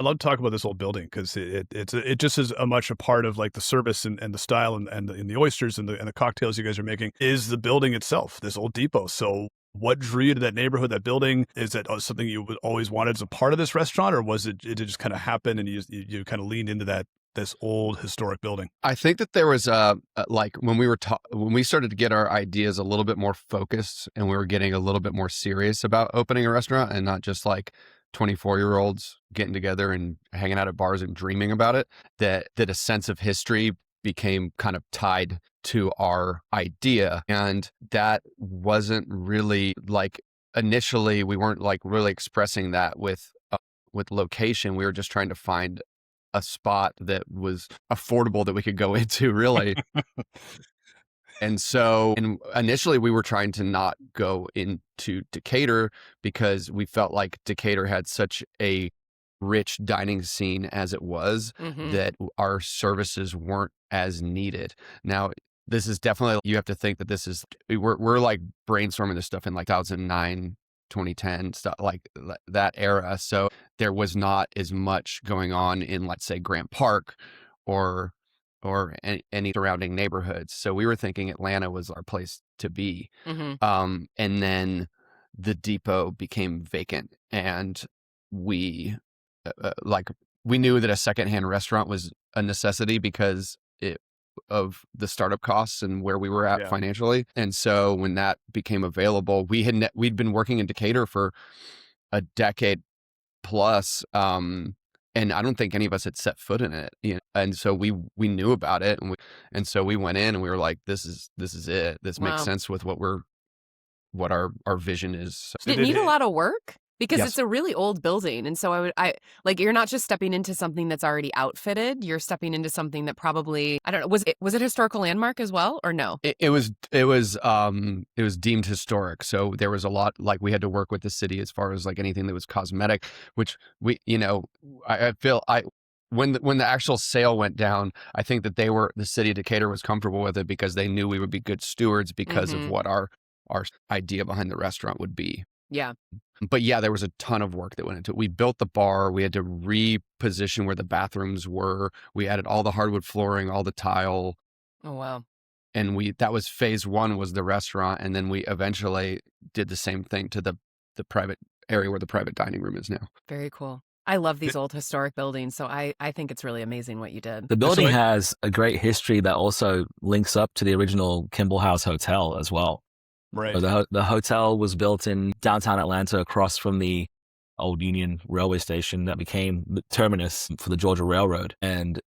I love to talk about this old building because it just is a much a part of like the service and the style and the oysters and the cocktails you guys are making is the building itself, this old depot. So what drew you to that neighborhood, that building? Is that something you always wanted as a part of this restaurant, or was it just kind of happen and you kind of leaned into this old historic building? I think that there was like when we started to get our ideas a little bit more focused and we were getting a little bit more serious about opening a restaurant and not just like 24-year-olds getting together and hanging out at bars and dreaming about it, that a sense of history became kind of tied to our idea. And that wasn't really like, initially we weren't like really expressing that with location. We were just trying to find a spot that was affordable that we could go into, really. And initially we were trying to not go into Decatur because we felt like Decatur had such a rich dining scene as it was, that our services weren't as needed. Now, this is definitely, you have to think that this is, we're like brainstorming this stuff in like 2009, 2010, stuff like that era. So there was not as much going on in, let's say, Grant Park or any surrounding neighborhoods. So we were thinking Atlanta was our place to be. And then the depot became vacant, and we knew that a secondhand restaurant was a necessity because of the startup costs and where we were at financially. And so when that became available, we'd been working in Decatur for a decade plus. And I don't think any of us had set foot in it, you know? And so we knew about it, and so we went in and we were like, this is it. This makes sense with what our vision is. Did it need a lot of work? Because Yes. it's a really old building. And so I like, you're not just stepping into something that's already outfitted. You're stepping into something that probably, I don't know, was it a historical landmark as well, or no? It was deemed historic. So there was a lot, like we had to work with the city as far as like anything that was cosmetic, which I feel when the actual sale went down, I think that the city of Decatur was comfortable with it because they knew we would be good stewards because of what our idea behind the restaurant would be. Yeah. But yeah, there was a ton of work that went into it. We built the bar. We had to reposition where the bathrooms were. We added all the hardwood flooring, all the tile. Oh, wow. And that was phase one, was the restaurant. And then we eventually did the same thing to the private area where the private dining room is now. Very cool. I love these old historic buildings. So I think it's really amazing what you did. The building has a great history that also links up to the original Kimball House Hotel as well. Right. So the hotel was built in downtown Atlanta across from the old Union Railway Station that became the terminus for the Georgia Railroad. And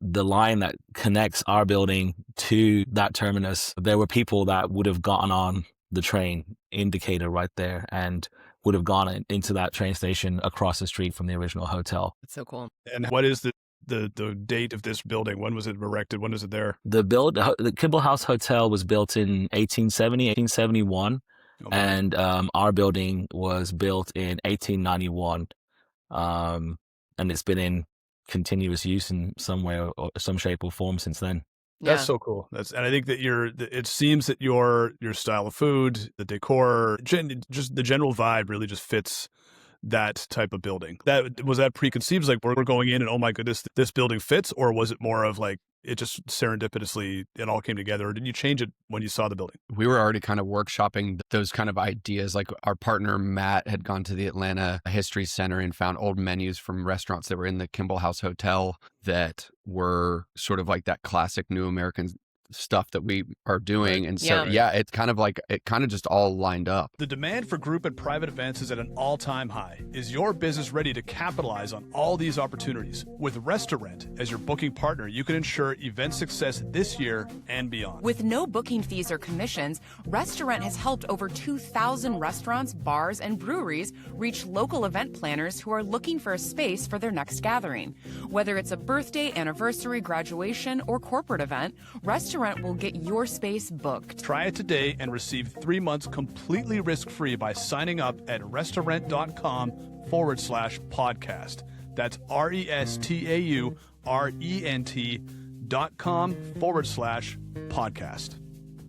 the line that connects our building to that terminus, there were people that would have gotten on the train in Decatur right there and would have gone into that train station across the street from the original hotel. It's so cool. And what is the date of this building? When was it erected? When was it there? The Kimball House Hotel was built in 1870, 1871. Okay. And our building was built in 1891. And it's been in continuous use in some way or some shape or form since then. That's so cool. And I think that it seems that your style of food, the decor, just the general vibe really just fits that type of building. Was that preconceived? Like we're going in and, oh my goodness, this building fits? Or was it more of like, it just serendipitously, it all came together? Or did you change it when you saw the building? We were already kind of workshopping those kind of ideas. Like our partner, Matt, had gone to the Atlanta History Center and found old menus from restaurants that were in the Kimball House Hotel that were sort of like that classic New American stuff that we are doing. And so, it's kind of just all lined up. The demand for group and private events is at an all-time high. Is your business ready to capitalize on all these opportunities? With Restaurant as your booking partner, you can ensure event success this year and beyond. With no booking fees or commissions, Restaurant has helped over 2,000 restaurants, bars, and breweries reach local event planners who are looking for a space for their next gathering. Whether it's a birthday, anniversary, graduation, or corporate event, Restaurant will get your space booked. Try it today and receive 3 months completely risk-free by signing up at restaurant.com/podcast. That's RESTAURENT.com/podcast.